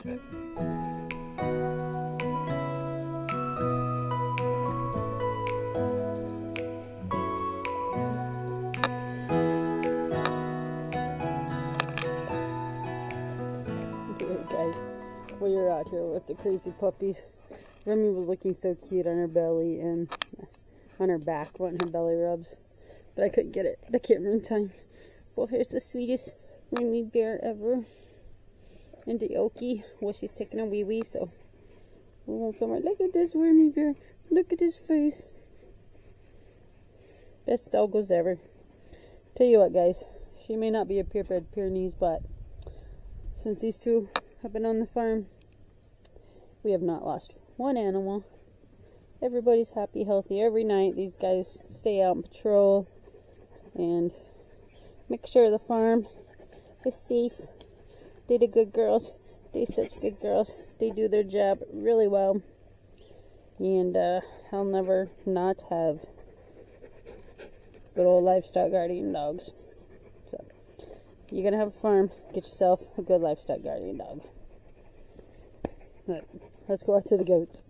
Guys, we are out here with the crazy puppies. Remy was looking so cute on her belly and on her back, wanting her belly rubs, but I couldn't get the camera in time. Well, here's the sweetest Remy bear ever. And the Okie, well, she's taking a wee-wee, so we won't film her. Look at this Remy bear. Look at his face. Best doggos ever. Tell you what, guys, she may not be a purebred Pyrenees, but since these two have been on the farm, we have not lost one animal. Everybody's happy, healthy. Every night these guys stay out and patrol and make sure the farm is safe. They're the good girls. They're such good girls. They do their job really well. And I'll never not have good old livestock guardian dogs. So you're going to have a farm, get yourself a good livestock guardian dog. Alright, let's go out to the goats.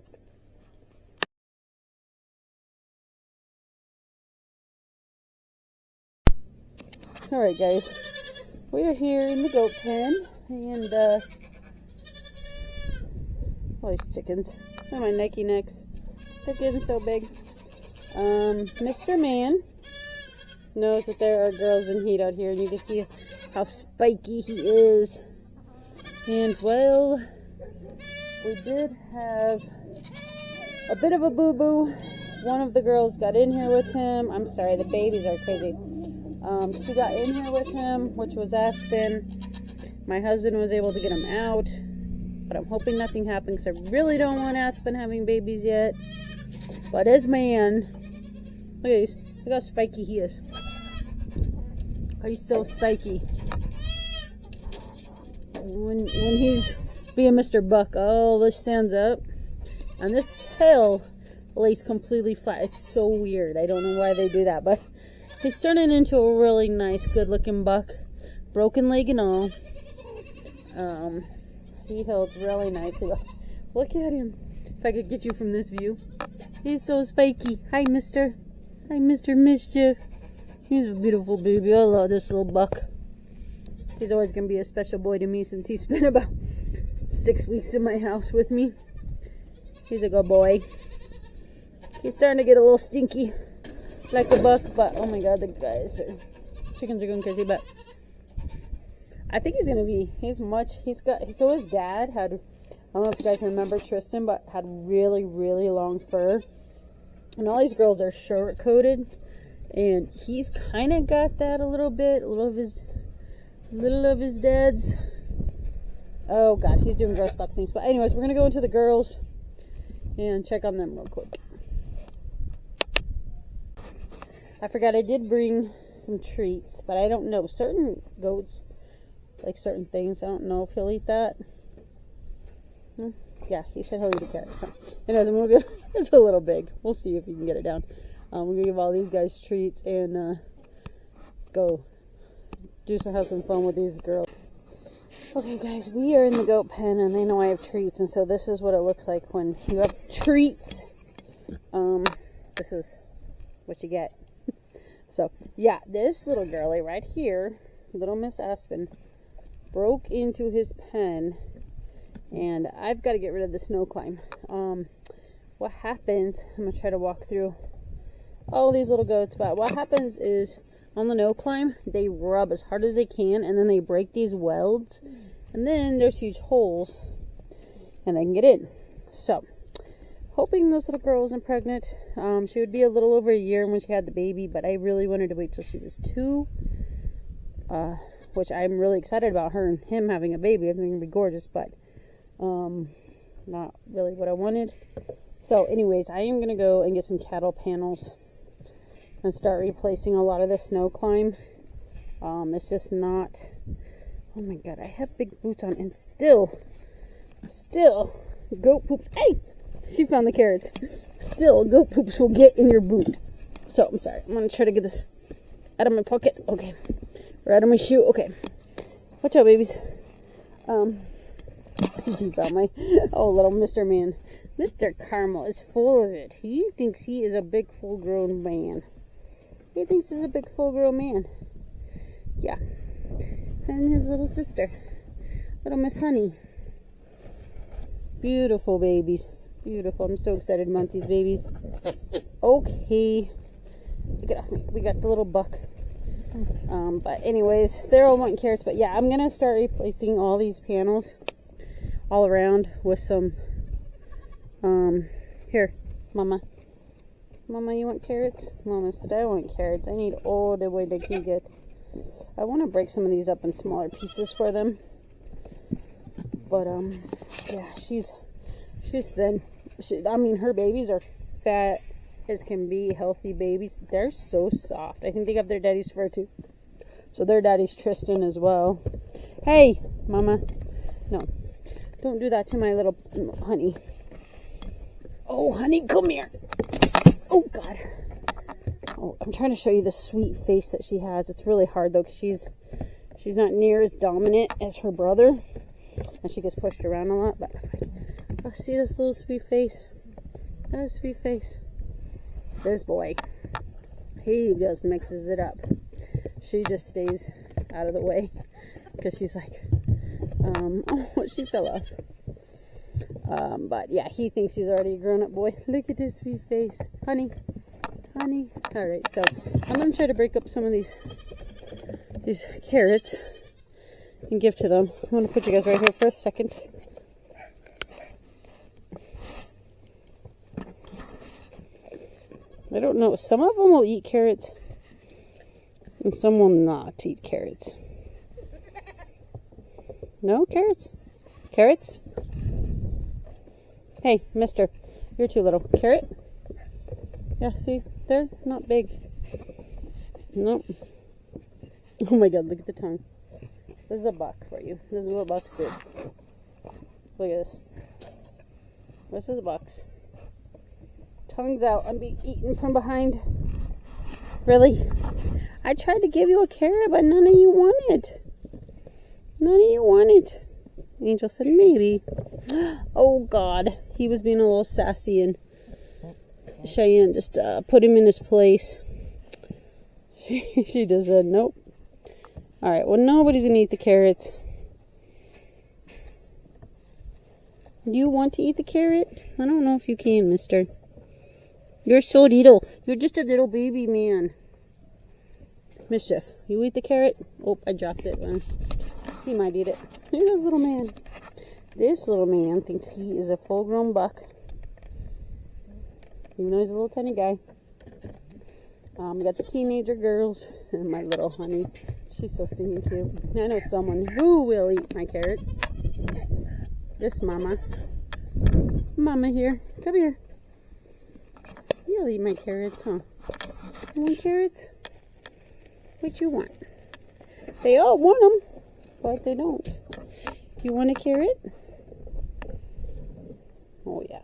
Alright guys, we are here in the goat pen, and all these chickens, look at my Nike necks, they're getting so big. Mr. Man knows that there are girls in heat out here, and you can see how spiky he is. And well, we did have a bit of a boo-boo. One of the girls got in here with him. I'm sorry, the babies are crazy. She got in here with him, which was Aspen. My husband was able to get him out, but I'm hoping nothing happens because I really don't want Aspen having babies yet. But his man, look at these. Look how spiky he is. He's so spiky. When he's being Mr. Buck, all this stands up, and this tail lays completely flat. It's so weird. I don't know why they do that, but he's turning into a really nice, good-looking buck, broken leg and all. He held really nicely. Look at him. If I could get you from this view, he's so spiky. Hi, Mister. Hi, Mr. Mischief. He's a beautiful baby. I love this little buck. He's always going to be a special boy to me since he spent about 6 weeks in my house with me. He's a good boy. He's starting to get a little stinky like a buck, but oh my god, chickens are going crazy. But I think he's going to be, so his dad had, I don't know if you guys remember Tristan, but had really, really long fur. And all these girls are short coated. And he's kind of got that a little bit, a little of his dad's. Oh god, he's doing gross buck things. But anyways, we're gonna go into the girls and check on them real quick. I forgot I did bring some treats, but I don't know. Certain goats like certain things. I don't know if he'll eat that. Yeah, he said he'll eat a carrot. So anyways, I'm gonna go. It's a little big. We'll see if he can get it down. We're going to give all these guys treats and go have some fun with these girls. Okay, guys, we are in the goat pen, and they know I have treats, and so this is what it looks like when you have treats. This is what you get. So, yeah, this little girlie right here, little Miss Aspen, broke into his pen, and I've got to get rid of the snow climb. What happens, I'm going to try to walk through all these little goats, but what happens is on the no climb, they rub as hard as they can, and then they break these welds, and then there's huge holes, and they can get in. So, hoping this little girl isn't pregnant. She would be a little over a year when she had the baby, but I really wanted to wait till she was 2, which I'm really excited about her and him having a baby. I think it'd be gorgeous, but not really what I wanted. So, anyways, I am gonna go and get some cattle panels and start replacing a lot of the snow climb. It's just not, oh my god, I have big boots on, and still goat poops, hey, she found the carrots, still goat poops will get in your boot. So I'm sorry, I'm gonna try to get this out of my pocket. Okay, or out of my shoe. Okay, watch out, babies. She found my, oh, little Mr. Man. Mr. Carmel is full of it. He thinks he is a big full-grown man. He thinks he's a big full-grown man. Yeah. And his little sister, little Miss Honey. Beautiful babies. Beautiful. I'm so excited about these babies. Okay. Get off me. We got the little buck. But anyways, they're all wanting carrots. But yeah, I'm going to start replacing all these panels all around with some, here, Mama. Mama, you want carrots? Mama said, I want carrots. I need all the way they can get. I want to break some of these up in smaller pieces for them. But, yeah, she's thin. I mean, her babies are fat as can be, healthy babies. They're so soft. I think they got their daddy's fur too. So their daddy's Tristan as well. Hey, Mama. No. Don't do that to my little honey. Oh, honey, come here. Oh, God. Oh, I'm trying to show you the sweet face that she has. It's really hard, though, because she's not near as dominant as her brother. And she gets pushed around a lot. But oh, see this little sweet face? That sweet face. This boy, he just mixes it up. She just stays out of the way because she's like, oh, she fell off. But yeah, he thinks he's already a grown-up boy. Look at his sweet face. Honey, honey. All right, so I'm going to try to break up some of these carrots and give to them. I'm going to put you guys right here for a second. I don't know. Some of them will eat carrots and some will not eat carrots. No carrots? Carrots? Hey, mister, you're too little. Carrot? Yeah, see? They're not big. Nope. Oh my God, look at the tongue. This is a buck for you. This is what bucks do. Look at this. This is bucks. Tongues out and be eaten from behind. Really? I tried to give you a carrot, but none of you want it. None of you want it. Angel said maybe. Oh God, he was being a little sassy, and Cheyenne just put him in his place. She just said nope. All right, well, nobody's gonna eat the carrots. You want to eat the carrot? I don't know if you can, mister. You're so little. You're just a little baby man. Mischief. You eat the carrot? Oh, I dropped it. He might eat it. Look at this little man. This little man thinks he is a full-grown buck. Even though he's a little tiny guy. We got the teenager girls and my little honey. She's so stinking cute. I know someone who will eat my carrots. This Mama. Mama here. Come here. You'll eat my carrots, huh? You want carrots? What you want? They all want them, but they don't. You want a carrot? Oh, yeah.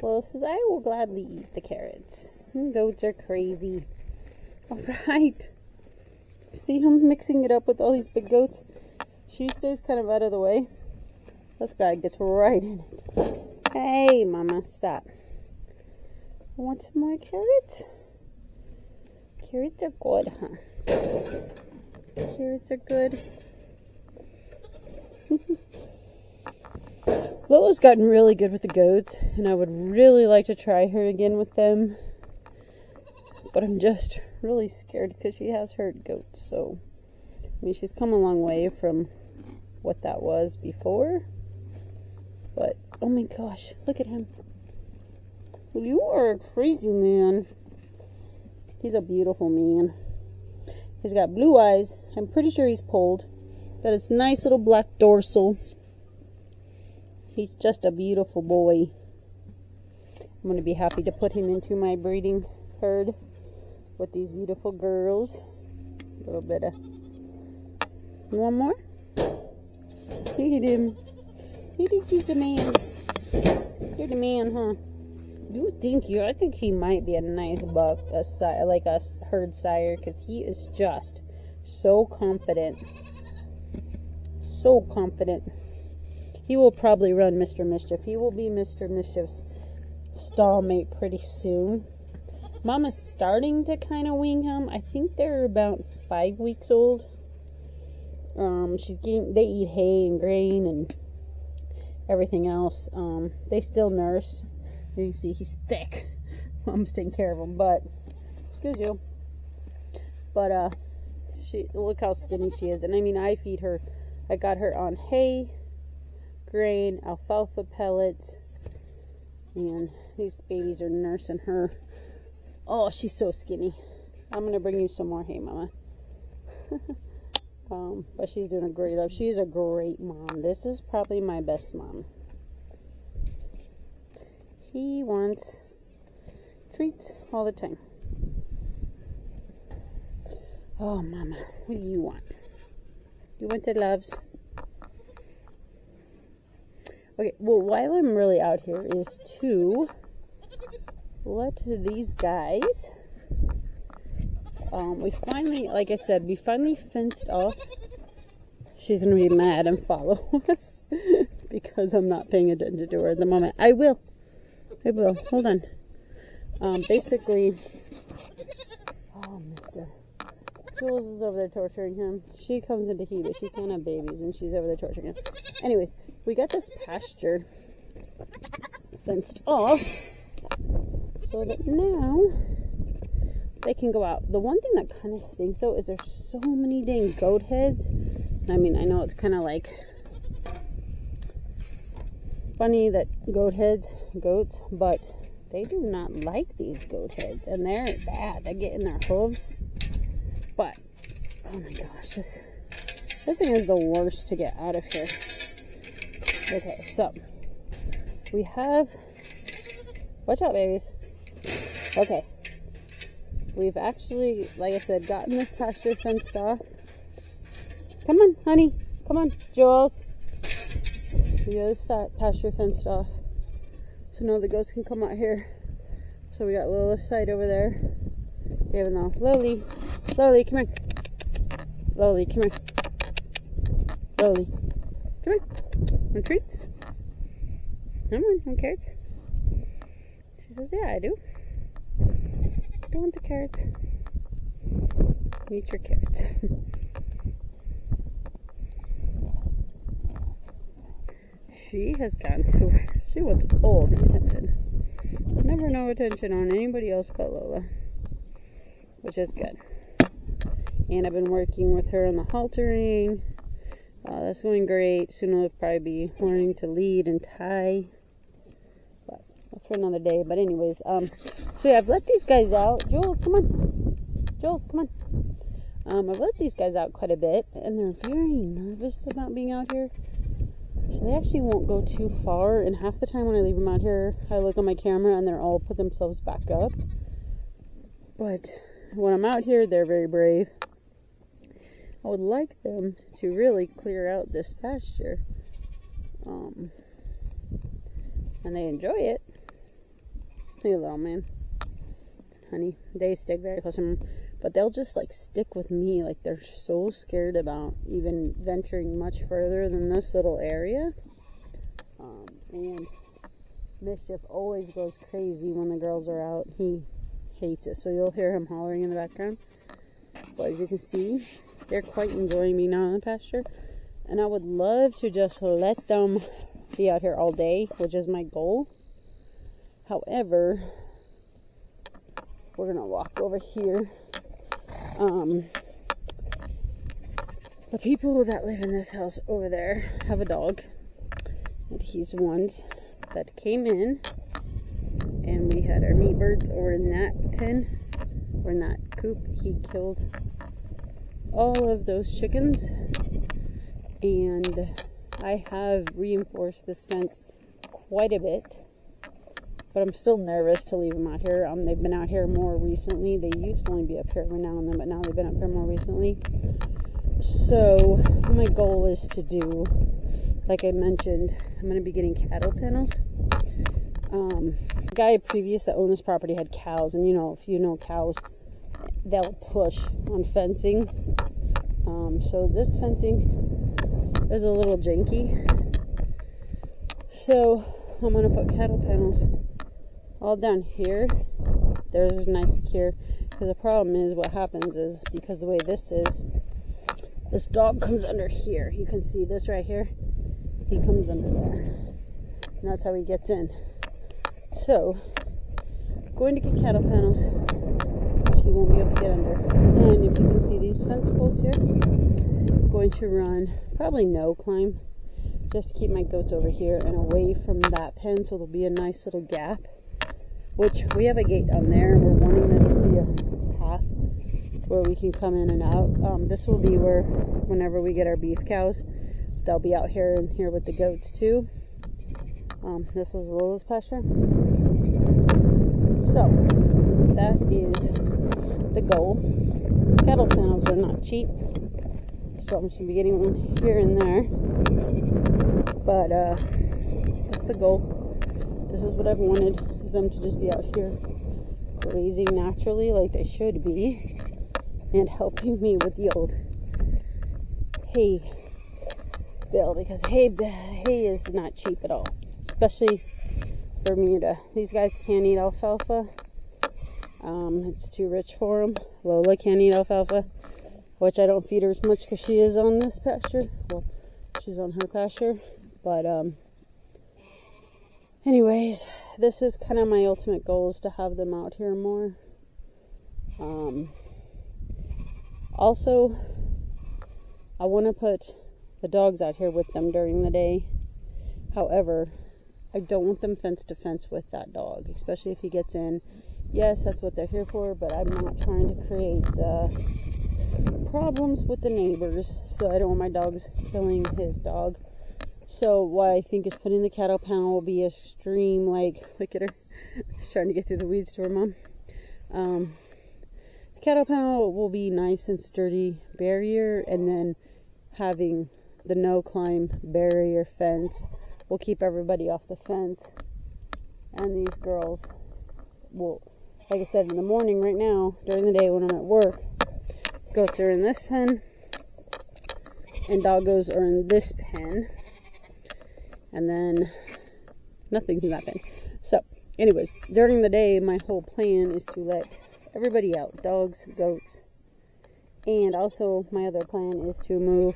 Well, says I will gladly eat the carrots. Goats are crazy. All right. See him mixing it up with all these big goats? She stays kind of out of the way. This guy gets right in it. Hey, Mama, stop. Want some more carrots? Carrots are good, huh? Carrots are good. Lola's gotten really good with the goats, and I would really like to try her again with them. But I'm just really scared because she has hurt goats. So, I mean, she's come a long way from what that was before. But, oh my gosh, look at him. You are a crazy man. He's a beautiful man. He's got blue eyes. I'm pretty sure he's polled. Got his nice little black dorsal. He's just a beautiful boy. I'm going to be happy to put him into my breeding herd with these beautiful girls. A little bit of... One more? Look at him. He thinks he's a man. You're the man, huh? I think he might be a nice buck, like a herd sire, because he is just so confident. So confident. he will probably run Mr. Mischief. He will be Mr. Mischief's stallmate pretty soon. Mama's starting to kind of wing him. I think they're about 5 weeks old. They eat hay and grain and everything else. They still nurse. You can see he's thick. Mom's taking care of him, but excuse you. But look how skinny she is. And I mean, I feed her. I got her on hay, grain, alfalfa pellets, and these babies are nursing her. Oh, she's so skinny. I'm gonna bring you some more hay, Mama. But she's doing a great job. She's a great mom. This is probably my best mom. He wants treats all the time. Oh, Mama, what do you want? You want the loves? Okay, well, while I'm really out here is to let these guys, we finally, like I said, we finally fenced off. She's going to be mad and follow us because I'm not paying attention to her at the moment. I will. Hold on. Basically, oh, mister. Jules is over there torturing him. She comes into heat, but she can't have babies, and she's over there torturing him. Anyways, we got this pasture fenced off so that now they can go out. The one thing that kind of stinks, though, is there's so many dang goat heads. I mean, I know it's kind of like funny that goats, but they do not like these goat heads, and they're bad. They get in their hooves. But, oh my gosh, this thing is the worst to get out of here. Okay, so, we have, watch out, babies. Okay, we've actually, like I said, gotten this pasture fenced off. Come on, honey, come on, Jules. We got this pasture fenced off. So now the goats can come out here. So we got Lola's side over there. Even though, Loli, come here. Loli, come here. Loli, come here. Want treats? Come on, want carrots? She says, yeah, I do. Don't want the carrots. Eat your carrots. She has gone to where she wants all the attention. Never no attention on anybody else but Lola, which is good. And I've been working with her on the haltering. That's going great. Soon I'll probably be learning to lead and tie. But that's for another day. But anyways, so yeah, I've let these guys out. Jules, come on. Jules, come on. I've let these guys out quite a bit, and they're very nervous about being out here. So they actually won't go too far, and half the time when I leave them out here, I look on my camera and they're all put themselves back up. But when I'm out here, they're very brave. I would like them to really clear out this pasture. And they enjoy it. Hey, little man. Honey, they stick very close to me. But they'll just like stick with me. Like they're so scared about even venturing much further than this little area. And Mischief always goes crazy when the girls are out. He hates it. So you'll hear him hollering in the background. But as you can see, they're quite enjoying being out in the pasture. And I would love to just let them be out here all day, which is my goal. However, we're going to walk over here. The people that live in this house over there have a dog. And he's the ones that came in. And we had our meat birds over in that pen, or in that coop. He killed all of those chickens. And I have reinforced this fence quite a bit. But I'm still nervous to leave them out here. They've been out here more recently. They used to only be up here every now and then, but now they've been up here more recently. So my goal is to do, like I mentioned, I'm going to be getting cattle kennels. The guy previous that owned this property had cows, and if you know cows, they'll push on fencing. So this fencing is a little janky. So I'm gonna put cattle panels all down here. There's nice secure, because the problem is what happens is, because the way this is, this dog comes under here. You can see this right here. He comes under there, and that's how he gets in. So I'm going to get cattle panels, which he won't be able to get under. And if you can see these fence posts here, I'm going to run probably no climb, just to keep my goats over here and away from that pen, so there'll be a nice little gap. Which we have a gate down there, and we're wanting this to be a path where we can come in and out. This will be where, whenever we get our beef cows, they'll be out here and here with the goats too. This is Lola's pasture. So that is the goal. Cattle panels are not cheap, so I'm going to be getting one here and there. But that's the goal. This is what I've wanted, is them to just be out here grazing naturally like they should be, and helping me with the old hay bill, because hay is not cheap at all, especially Bermuda. These guys can't eat alfalfa. It's too rich for them. Lola can't eat alfalfa, which I don't feed her as much because she is on this pasture. Well, she's on her pasture. But anyways, this is kind of my ultimate goal, is to have them out here more. Also, I want to put the dogs out here with them during the day. However, I don't want them fence to fence with that dog, especially if he gets in. Yes, that's what they're here for, but I'm not trying to create problems with the neighbors, so I don't want my dogs killing his dog. So what I think is putting the cattle panel will be a stream, like, look at her, she's trying to get through the weeds to her mom. The cattle panel will be nice and sturdy barrier, and then having the no climb barrier fence will keep everybody off the fence. And these girls will, like I said, in the morning right now, during the day when I'm at work, goats are in this pen and doggos are in this pen, and then nothing's in that pen. So anyways, during the day my whole plan is to let everybody out, dogs, goats, and also my other plan is to move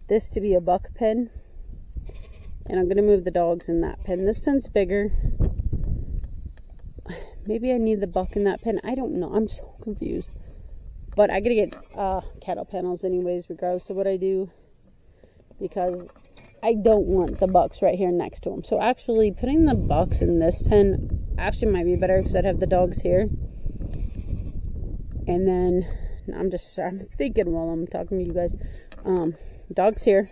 this to be a buck pen, and I'm going to move the dogs in that pen. This pen's bigger. Maybe I need the buck in that pen. I don't know. I'm so confused. But I got to get cattle panels anyways, regardless of what I do, because I don't want the bucks right here next to them. So actually putting the bucks in this pen actually might be better, because I'd have the dogs here. And then I'm thinking while I'm talking to you guys, dogs here.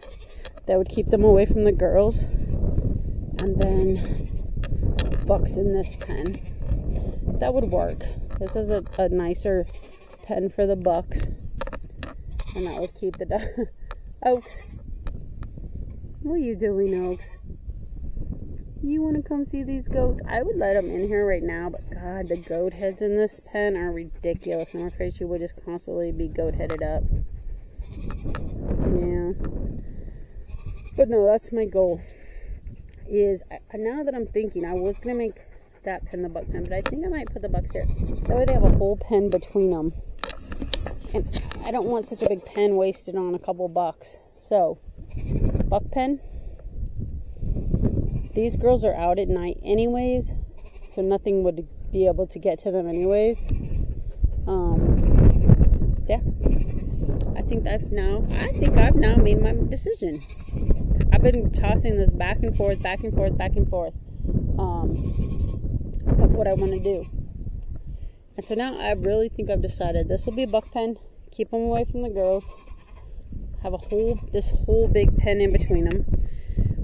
That would keep them away from the girls. And then bucks in this pen. That would work. This is a nicer pen for the bucks. And that would keep the Oaks. What are you doing, Oaks? You want to come see these goats? I would let them in here right now, but God, the goat heads in this pen are ridiculous. I'm afraid she would just constantly be goat headed up. Yeah. But no, that's my goal. Is now that I'm thinking, I was going to make that pen the buck pen, but I think I might put the bucks here. That way they have a whole pen between them. And I don't want such a big pen wasted on a couple bucks. So, buck pen. These girls are out at night anyways, so nothing would be able to get to them anyways. Yeah. I think I've now made my decision. I've been tossing this back and forth, of what I want to do. And so now I really think I've decided this will be a buck pen. Keep them away from the girls. Have this whole big pen in between them.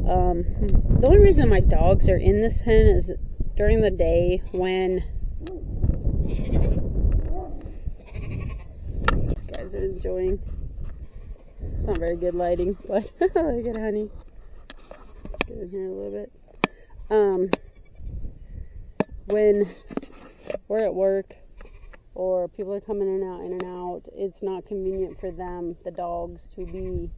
The only reason my dogs are in this pen is during the day when these guys are enjoying. It's not very good lighting, but look at Honey. Let's get in here a little bit. When we're at work or people are coming in and out, it's not convenient for them, the dogs, to be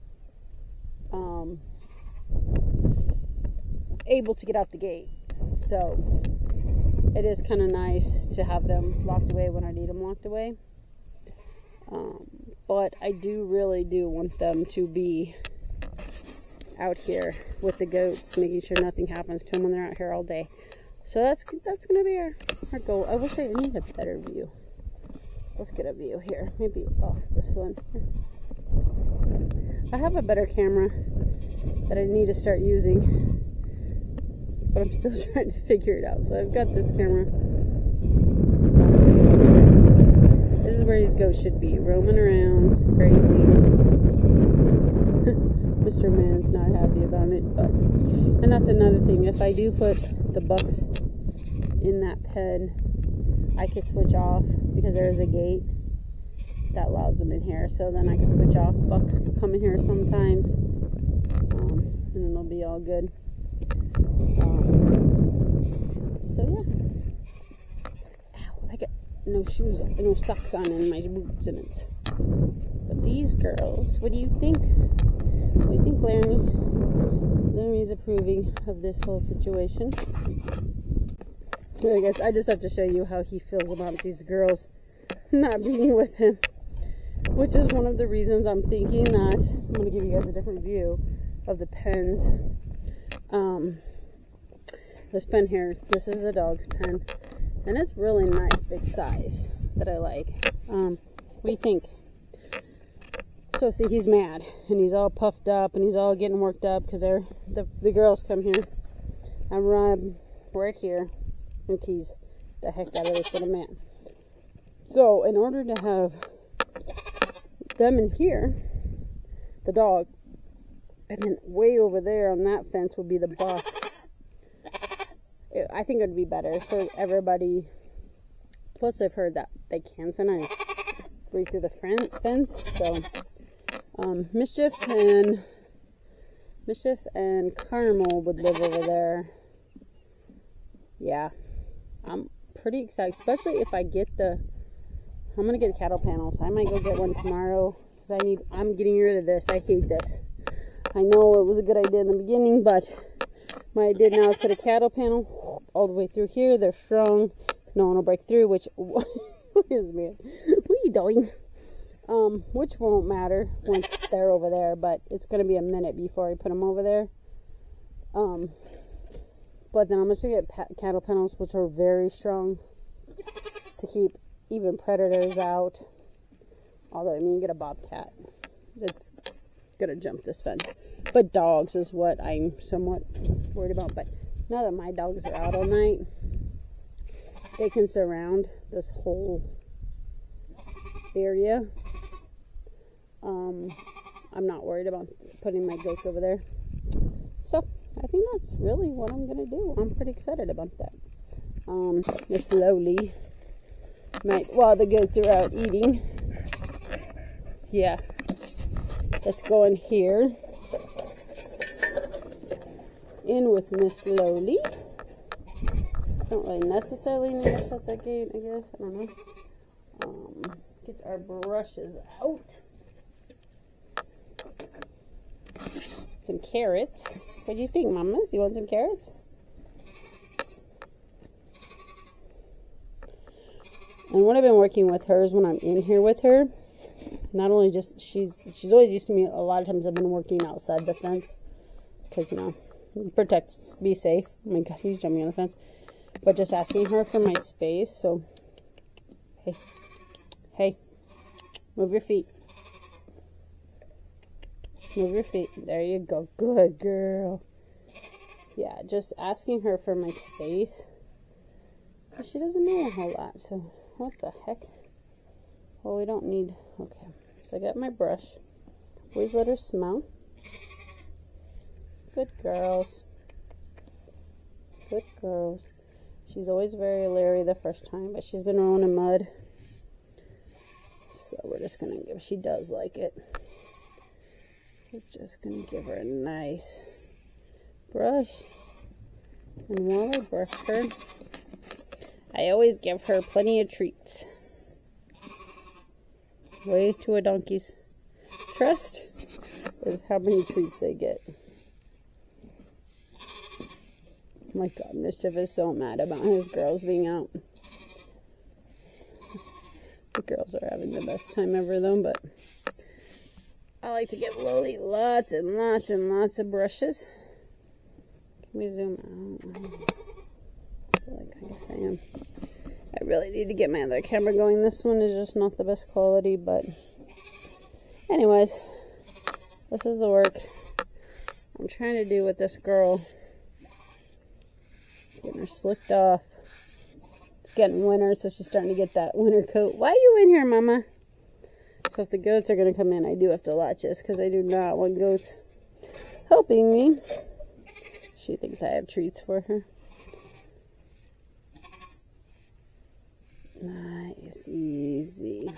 able to get out the gate. So it is kind of nice to have them locked away when I need them locked away. But I really do want them to be out here with the goats, making sure nothing happens to them when they're out here all day. So that's gonna be our goal. I wish I need a better view. Let's get a view here. Maybe off this one. I have a better camera that I need to start using, but I'm still trying to figure it out. So I've got this camera. This is where these goats should be, roaming around, grazing. Mr. Man's not happy about it, and that's another thing. If I do put the bucks in that pen, I could switch off because there is a gate that allows them in here. So then I can switch off. Bucks can come in here sometimes, and then they'll be all good. So yeah. Ow, I got no shoes, no socks on in my boots, and it's. But these girls, what do you think? What do you think, Laramie? Laramie's approving of this whole situation. I guess I just have to show you how he feels about these girls not being with him, which is one of the reasons I'm thinking that I'm going to give you guys a different view of the pens. This pen here, this is the dog's pen, and it's really nice, big size that I like. What do you think? So see, he's mad, and he's all puffed up, and he's all getting worked up because the girls come here and run right here and tease the heck out of this little man. So in order to have them in here, the dog, and then way over there on that fence would be the bucks. I think it would be better for everybody. Plus, I've heard that they can sometimes breathe through the fence. So Mischief and Caramel would live over there. Yeah, I'm pretty excited, especially if I get I'm gonna get the cattle panels. I might go get one tomorrow because I'm getting rid of this. I hate this. I know it was a good idea in the beginning, but what I did now is put a cattle panel all the way through here. They're strong. No one will break through, which what is man? What are you doing? Which won't matter once they're over there, but it's gonna be a minute before I put them over there. But then I'm just gonna get cattle panels, which are very strong to keep even predators out. Although, I mean, you get a bobcat that's gonna jump this fence. But dogs is what I'm somewhat worried about. But now that my dogs are out all night, they can surround this whole area. I'm not worried about putting my goats over there. So I think that's really what I'm gonna do. I'm pretty excited about that. Miss Lowly while the goats are out eating. Yeah. Let's go in here. In with Miss Lowly. Don't really necessarily need to put that gate, I guess. I don't know. Get our brushes out. Some carrots. What do you think, mamas? You want some carrots? And what I've been working with her is when I'm in here with her, not only just, she's always used to me, a lot of times I've been working outside the fence, because, you know, protect, be safe. Oh my God, he's jumping on the fence. But just asking her for my space, so, hey, move your feet. Move your feet. There you go. Good girl. Yeah, just asking her for my space. She doesn't know a whole lot, so what the heck? Well, we don't need... Okay, so I got my brush. Always let her smell. Good girls. Good girls. She's always very leery the first time, but she's been rolling in mud. So we're just going to give... She does like it. We're just going to give her a nice brush. And while I brush her, I always give her plenty of treats. Way to a donkey's trust is how many treats they get. My God, Mischief is so mad about his girls being out. The girls are having the best time ever though, but I like to give Lily lots and lots and lots of brushes. Can we zoom out? I feel like I guess I am. I really need to get my other camera going. This one is just not the best quality, but anyways, this is the work I'm trying to do with this girl. Getting her slicked off. It's getting winter, so she's starting to get that winter coat. Why are you in here, Mama? So if the goats are going to come in, I do have to latch this because I do not want goats helping me. She thinks I have treats for her. Nice, easy.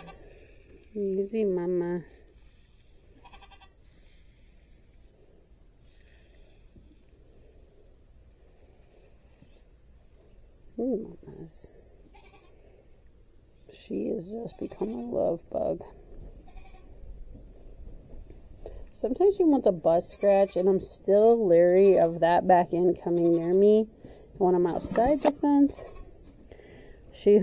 Easy, Mama. Ooh, Mama's. She has just become a love bug. Sometimes she wants a butt scratch, and I'm still leery of that back end coming near me when I'm outside the fence. She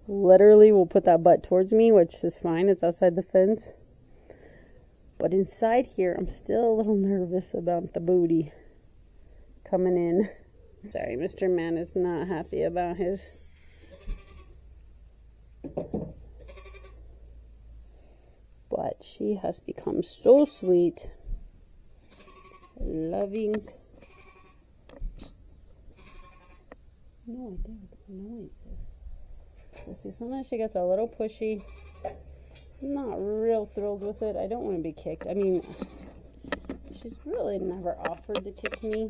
literally will put that butt towards me, which is fine. It's outside the fence. But inside here, I'm still a little nervous about the booty coming in. Sorry, Mr. Man is not happy about his. But she has become so sweet. Loving. No idea what the noise is. You see, sometimes she gets a little pushy. I'm not real thrilled with it. I don't want to be kicked. I mean, she's really never offered to kick me.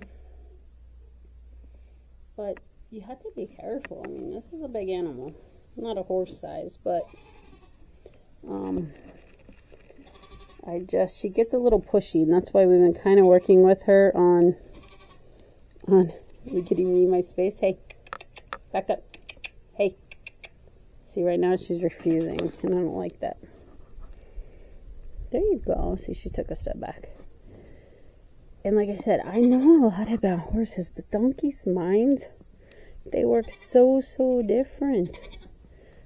But you have to be careful. I mean, this is a big animal. Not a horse size, but she gets a little pushy, and that's why we've been kind of working with her on you getting me my space. Hey, back up. Hey. See, right now she's refusing, and I don't like that. There you go. See, she took a step back. And like I said, I know a lot about horses, but donkeys' minds, they work so different.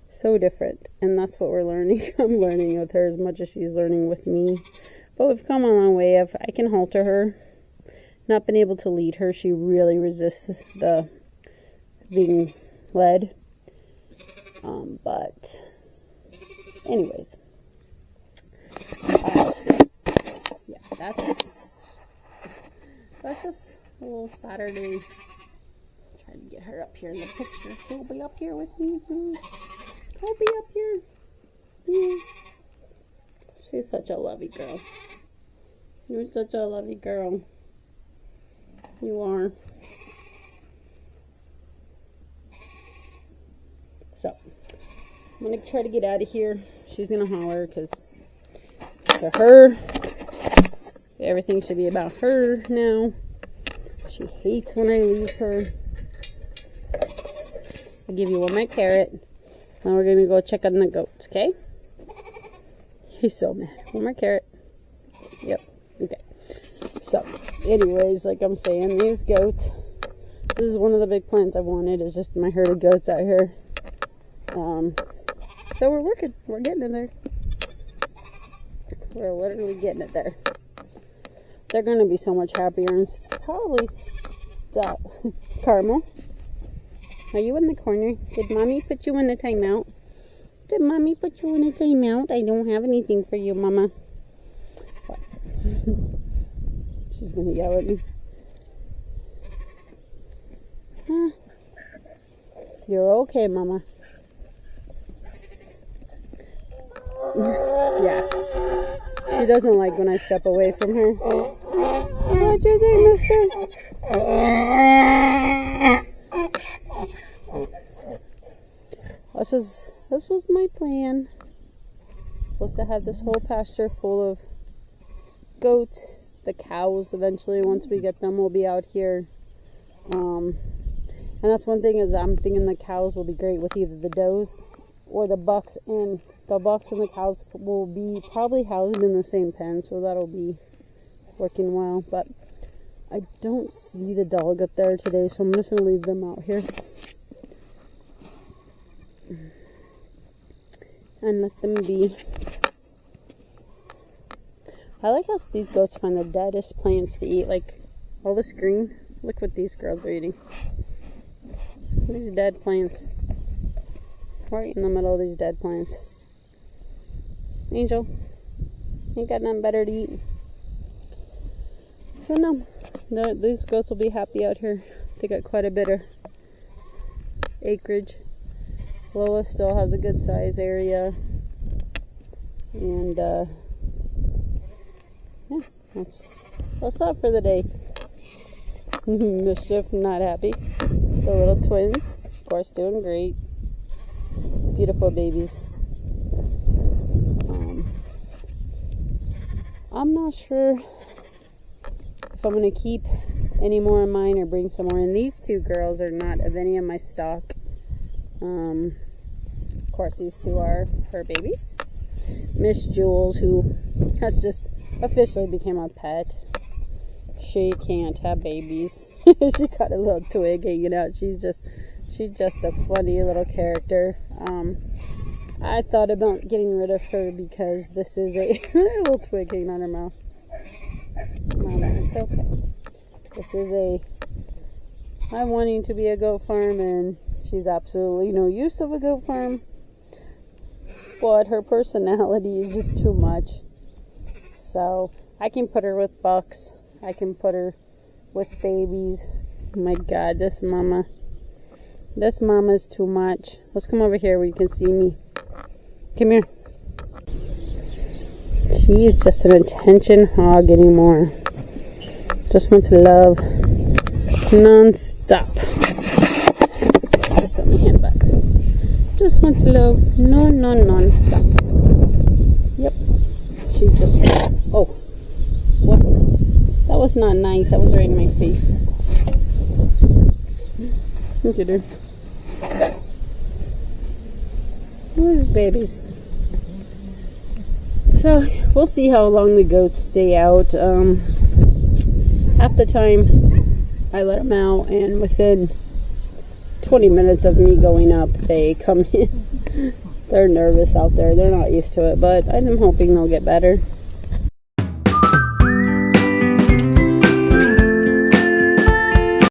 So different. And that's what we're learning. I'm learning with her as much as she's learning with me. But we've come a long way. I can halter her. Not been able to lead her. She really resists the being led. But anyways. Yeah, that's just a little Saturday. Trying to get her up here in the picture. She'll be up here with me. I'll be up here. Yeah. She's such a lovely girl. You're such a lovely girl. You are. So, I'm going to try to get out of here. She's going to holler because for her, everything should be about her now. She hates when I leave her. I'll give you one more carrot. Now we're going to go check on the goats, okay? He's so mad. One more carrot. Yep. Okay. So, anyways, like I'm saying, these goats, this is one of the big plans I wanted, is just my herd of goats out here. So we're working. We're getting in there. We're literally getting it there. They're going to be so much happier and probably stop. Caramel, are you in the corner? Did Mommy put you in a timeout? Did Mommy put you in a timeout? I don't have anything for you, Mama. What? She's going to yell at me. Huh? You're okay, Mama. Yeah. She doesn't like when I step away from her. What'd you think, mister? This was my plan. Was to have this whole pasture full of goats. The cows eventually, once we get them, will be out here. And that's one thing, is I'm thinking the cows will be great with either the does or the bucks, and the bucks and the cows will be probably housed in the same pen, so that'll be working well. But I don't see the dog up there today, so I'm just going to leave them out here. And let them be. I like how these goats find the deadest plants to eat. Like, all this green. Look what these girls are eating. These dead plants. Right in the middle of these dead plants. Angel, ain't got nothing better to eat. So no, these goats will be happy out here. They got quite a bit of acreage. Lola still has a good size area. And yeah, that's all for the day. Mischief, not happy. The little twins, of course, doing great. Beautiful babies. I'm not sure if I'm going to keep any more of mine or bring some more in. These two girls are not of any of my stock. Of course, these two are her babies. Miss Jules, who has just officially became a pet. She can't have babies. She got a little twig hanging out. She's just a funny little character. I thought about getting rid of her because this is a little twig hanging on her mouth. Mama, it's okay. This is I'm wanting to be a goat farm, and she's absolutely no use of a goat farm. But her personality is just too much. So I can put her with bucks. I can put her with babies. Oh my God, this mama's too much. Let's come over here where you can see me. Come here. She is just an attention hog anymore. Just wants love non-stop. So just let me hand back. Just wants love non-stop. Yep. She just, oh, what? That was not nice. That was right in my face. Look at her. Look at these babies. So we'll see how long the goats stay out. Half the time I let them out, and within 20 minutes of me going up, they come in. They're nervous out there. They're not used to it, but I'm hoping they'll get better.